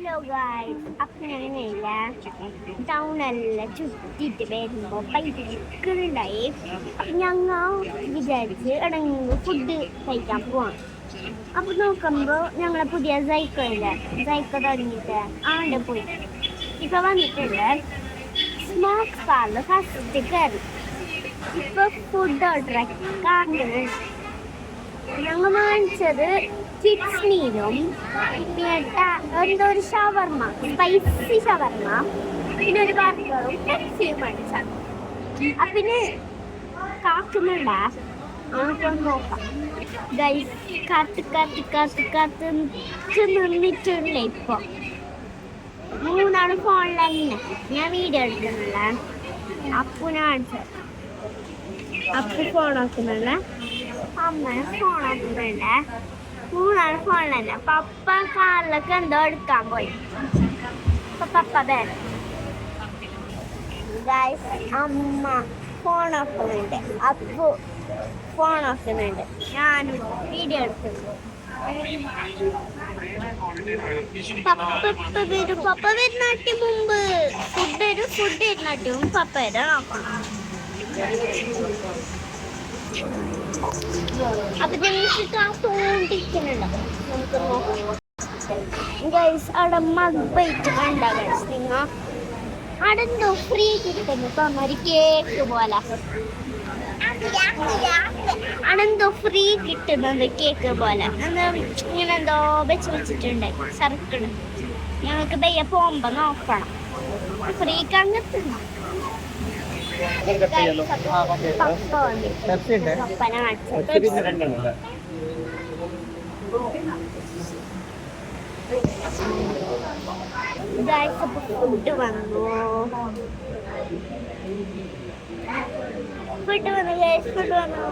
Hello guys, അപ്പം ഞങ്ങളില്ല ടൗണെല്ലാം ചുറ്റിയിട്ട് വരുമ്പോൾ പൈക്കുണ്ടായി. അപ്പം ഞങ്ങൾ വിചാരിച്ച് എവിടെയെങ്കിലും ഫുഡ് കഴിക്കാൻ പോവാം. അപ്പം നോക്കുമ്പോൾ ഞങ്ങളെ പുതിയ സൈക്കിൾ തുടങ്ങിയിട്ട് ആണ്ട് പോയി. ഇപ്പം വന്നിട്ടുണ്ട് സ്മോക്ക് സ്പാറിൽ ഫസ്റ്റ് കയറി. ഇപ്പം ഫുഡ് ഓർഡർ ആക്കുന്നുണ്ട്. ഞങ്ങൾ വാങ്ങിച്ചത് കിഡ്സ് മീലും പിന്നെ എന്തോ ഒരു ഷവർമ്മ, സ്പൈസി ഷവർമ്മ, പിന്നെ ഒരു ബർഗറും പെപ്സിയും മേടിച്ചത്. പിന്നെ കാക്കുന്നുണ്ടാ നമുക്കൊന്ന് നോക്കാം. ഗൈസ് കാത്ത് നിന്നിട്ടില്ല. ഇപ്പൊ മൂന്നാളും ഫോണിൽ തന്നെ. ഞാൻ വീഡിയോ എടുക്കുന്നില്ല. അപ്പു ഫോൺ നോക്കുന്നുണ്ട്, അമ്മ ഫോൺ നോക്കുന്നുണ്ട്. മൂന്നാള് ഫോണിൽ തന്നെ. പപ്പ കാറിലൊക്കെ എന്തോ എടുക്കാൻ പോയി. പപ്പ വേറെ ഗൈസ്, അമ്മ ഫോൺ നോക്കുന്നുണ്ട്, അപ്പു ഫോൺ നോക്കുന്നുണ്ട്, ഞാനും വീഡിയോ എടുക്കുന്നു. പപ്പ വരുന്നാട്ടി മുമ്പ് ഫുഡ് വരുന്നാട്ടി മുമ്പ് പപ്പ വരെ നോക്കണം. അപ്പൊ ഞങ്ങൾക്ക് കാത്തോണ്ടിരിക്കുന്നുണ്ടോ നമുക്ക് നോക്കാം. ഗൈസ്, അവിടെ മഗ്ബൈറ്റ് കണ്ട ഗൈസ്, നിങ്ങൾ അവിടെ എന്തോ ഫ്രീ കിട്ടുന്നു ഒരു കേക്ക് പോലെ. അതെന്തോ ഫ്രീ കിട്ടുന്നത് കേക്ക് പോലെ ഇങ്ങനെ എന്തോ വെച്ചിട്ടുണ്ട് സർക്കിള്. ഞങ്ങൾക്ക് ബയ്യ പോകുമ്പോ നോക്കണം. ഫ്രീ കണ്ടെത്തുന്നു. ഫുഡ് വന്നു. ഫുഡ് വന്നു.